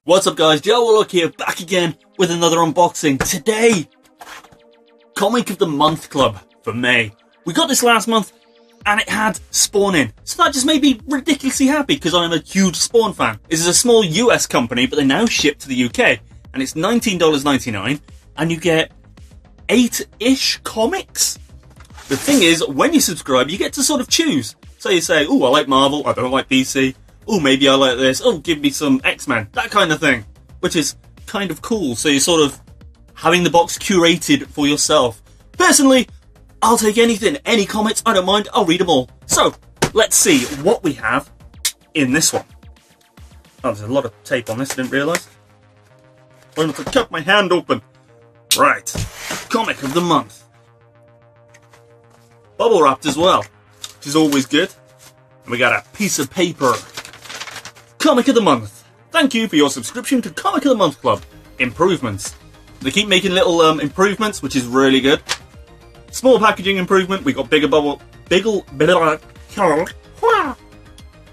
What's up guys, Jawarlock here, back again with another unboxing. Today, Comic of the Month Club for May. We got this last month and it had Spawn in, so that just made me ridiculously happy because I'm a huge Spawn fan. This is a small US company, but they now ship to the UK and it's $19.99 and you get 8-ish comics. The thing is, when you subscribe, you get to sort of choose. So you say, oh, I like Marvel, I don't like DC. Oh, maybe I like this. Oh, give me some X-Men. That kind of thing. Which is kind of cool. So you're sort of having the box curated for yourself. Personally, I'll take anything. Any comics, I don't mind. I'll read them all. So, let's see what we have in this one. Oh, there's a lot of tape on this, I didn't realise. I'm going to cut my hand open. Right. Comic of the month. Bubble wrapped as well, which is always good. And we got a piece of paper. Comic of the Month. Thank you for your subscription to Comic of the Month Club. Improvements. They keep making little improvements, which is really good. Small packaging improvement. We got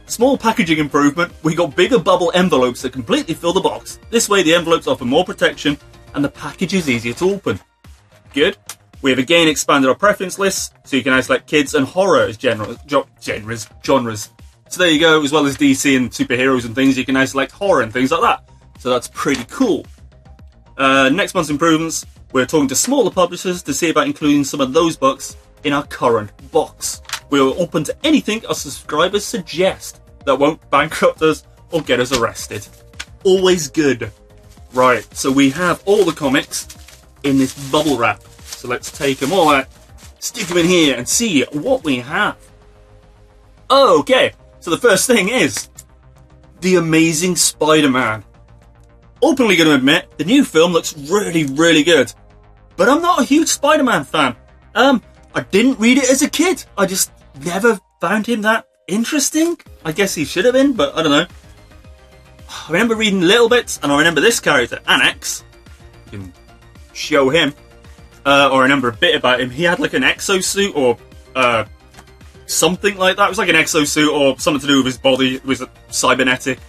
Small packaging improvement. We got bigger bubble envelopes that completely fill the box. This way the envelopes offer more protection and the package is easier to open. Good. We have again expanded our preference lists, so you can now select kids and horror as genres. So there you go, as well as DC and superheroes and things, you can now select horror and things like that. So that's pretty cool. Next month's improvements, we're talking to smaller publishers to see about including some of those books in our current box. We're open to anything our subscribers suggest that won't bankrupt us or get us arrested. Always good. Right, so we have all the comics in this bubble wrap. So let's take them all out, stick them in here and see what we have. Okay. So the first thing is The Amazing Spider-Man. Openly going to admit, the new film looks really, really good. But I'm not a huge Spider-Man fan. I didn't read it as a kid. I just never found him that interesting. I guess he should have been, but I don't know. I remember reading little bits, and I remember this character, Annex. You can show him. Or I remember a bit about him. He had like an exosuit or something like that. It was like an exosuit or something to do with his body. It was cybernetic.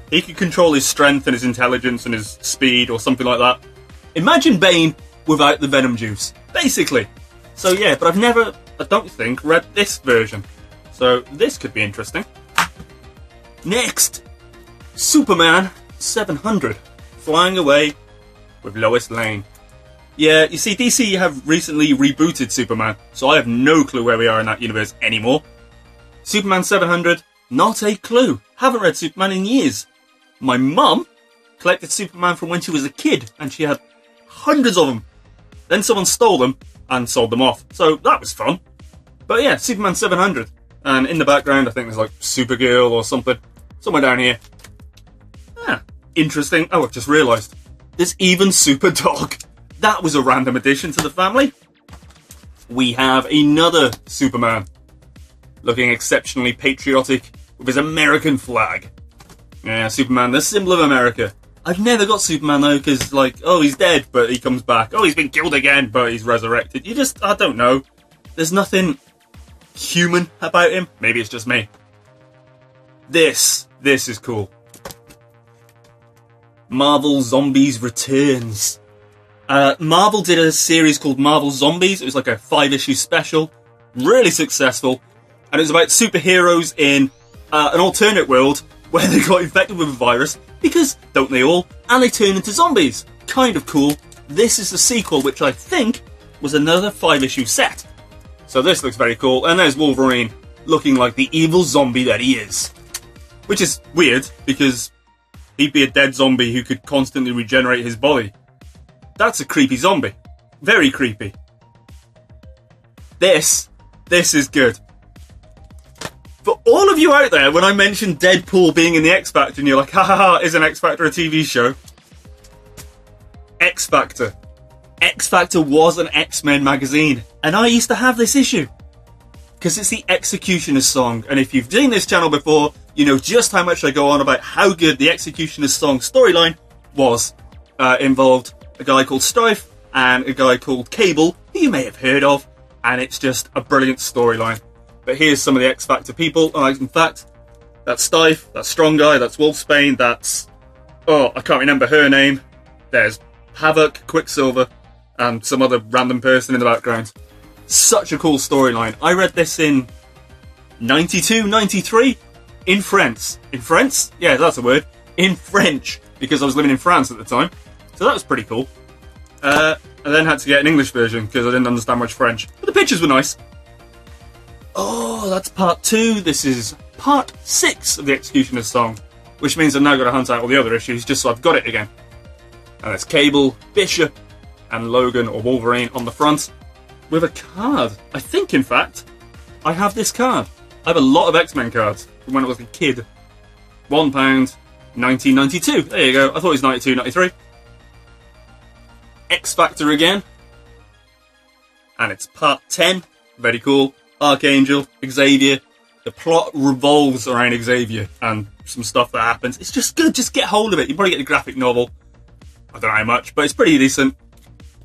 He could control his strength and his intelligence and his speed or something like that. Imagine Bane without the venom juice, basically. So yeah, but I've never, I don't think, read this version. So this could be interesting. Next, Superman 700, flying away with Lois Lane. Yeah, you see, DC have recently rebooted Superman, so I have no clue where we are in that universe anymore. Superman 700, not a clue. Haven't read Superman in years. My mum collected Superman from when she was a kid, and she had hundreds of them. Then someone stole them and sold them off, so that was fun. But yeah, Superman 700. And in the background, I think there's like Supergirl or something. Somewhere down here. Ah, interesting. Oh, I've just realised. There's even Superdog. That was a random addition to the family. We have another Superman, looking exceptionally patriotic with his American flag. Yeah, Superman, the symbol of America. I've never got Superman though, because like, oh, he's dead, but he comes back. Oh, he's been killed again, but he's resurrected. You just, I don't know. There's nothing human about him. Maybe it's just me. This is cool. Marvel Zombies Returns. Marvel did a series called Marvel Zombies. It was like a 5-issue special. Really successful. And it was about superheroes in an alternate world where they got infected with a virus. Because, don't they all? And they turn into zombies. Kind of cool. This is the sequel, which I think was another 5-issue set. So this looks very cool. And there's Wolverine, looking like the evil zombie that he is. Which is weird, because he'd be a dead zombie who could constantly regenerate his body. That's a creepy zombie. Very creepy. This is good. For all of you out there, when I mentioned Deadpool being in the XFactor and you're like, ha ha ha, isn't XFactor a TV show? XFactor. XFactor was an X-Men magazine, and I used to have this issue. Because it's the Executioner's song, and if you've seen this channel before, you know just how much I go on about how good the Executioner's song storyline was. Involved a guy called Strife and a guy called Cable, who you may have heard of, and it's just a brilliant storyline. But here's some of the XFactor people. In fact, that's Strife, that's Strong Guy, that's Wolfsbane, that's Oh, I can't remember her name. There's Havoc, Quicksilver, and some other random person in the background. Such a cool storyline. I read this in 92, 93 in French. In French? Yeah, that's a word. In French, because I was living in France at the time. So that was pretty cool. I then had to get an English version because I didn't understand much French. But the pictures were nice. Oh, that's part 2. This is part 6 of the Executioner's song, which means I've now got to hunt out all the other issues just so I've got it again. And there's Cable, Bishop, and Logan or Wolverine on the front with a card. I think, in fact, I have this card. I have a lot of X-Men cards from when I was a kid. £1, 1992. There you go. I thought it was 92, 93. XFactor again. And it's part 10. Very cool. Archangel Xavier. The plot revolves around Xavier and some stuff that happens. It's just good. Just get hold of it. You probably get the graphic novel. I don't know how much, but it's pretty decent.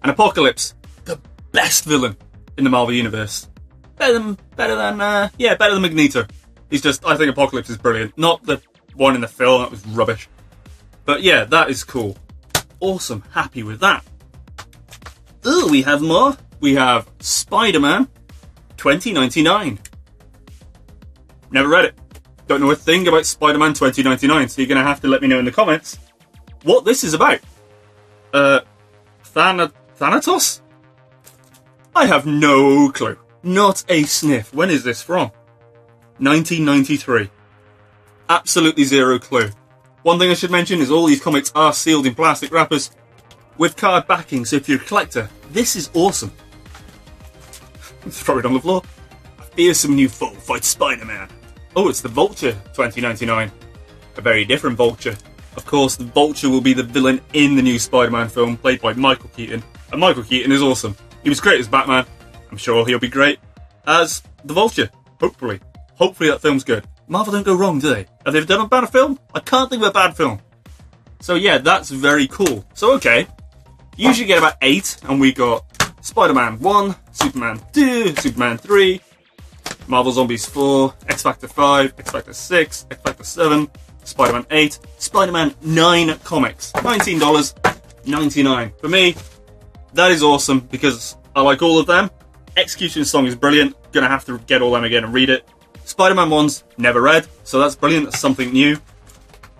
And Apocalypse, the best villain in the Marvel Universe. Better than Magneto. He's just, I think Apocalypse is brilliant. Not the one in the film, that was rubbish. But yeah, that is cool. Awesome. Happy with that. Ooh, we have more. We have Spiderman 2099. Never read it. Don't know a thing about Spider-Man 2099, so you're going to have to let me know in the comments what this is about. Thanatos? I have no clue. Not a sniff. When is this from? 1993. Absolutely zero clue. One thing I should mention is all these comics are sealed in plastic wrappers with card backing, so if you're a collector, this is awesome. Throw it on the floor. I fear some new foe fight Spider-Man. Oh, it's the Vulture 2099. A very different Vulture. Of course, the Vulture will be the villain in the new Spider-Man film, played by Michael Keaton. And Michael Keaton is awesome. He was great as Batman. I'm sure he'll be great as the Vulture. Hopefully. Hopefully that film's good. Marvel don't go wrong, do they? Have they ever done a bad film? I can't think of a bad film. So yeah, that's very cool. So okay. Usually get about 8, and we got Spider-Man 1, Superman 2, Superman 3, Marvel Zombies 4, X-Factor 5, X-Factor 6, X-Factor 7, Spider-Man 8, Spider-Man 9 comics. $19.99. For me, that is awesome because I like all of them. Executioner's song is brilliant. Gonna have to get all them again and read it. Spider-Man 1's never read, so that's brilliant. That's something new.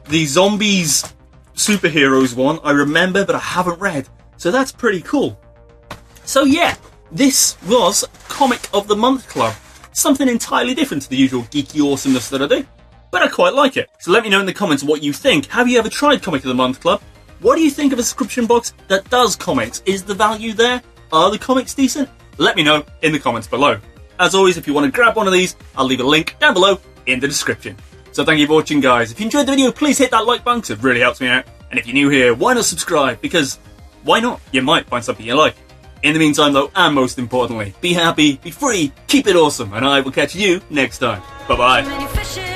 The Zombies Superheroes one I remember, but I haven't read. So that's pretty cool. So yeah, this was Comic of the Month Club. Something entirely different to the usual geeky awesomeness that I do. But I quite like it. So let me know in the comments what you think. Have you ever tried Comic of the Month Club? What do you think of a subscription box that does comics? Is the value there? Are the comics decent? Let me know in the comments below. As always, if you want to grab one of these, I'll leave a link down below in the description. So thank you for watching, guys. If you enjoyed the video, please hit that like button because it really helps me out. And if you're new here, why not subscribe? Because why not? You might find something you like. In the meantime, though, and most importantly, be happy, be free, keep it awesome, and I will catch you next time. Bye-bye.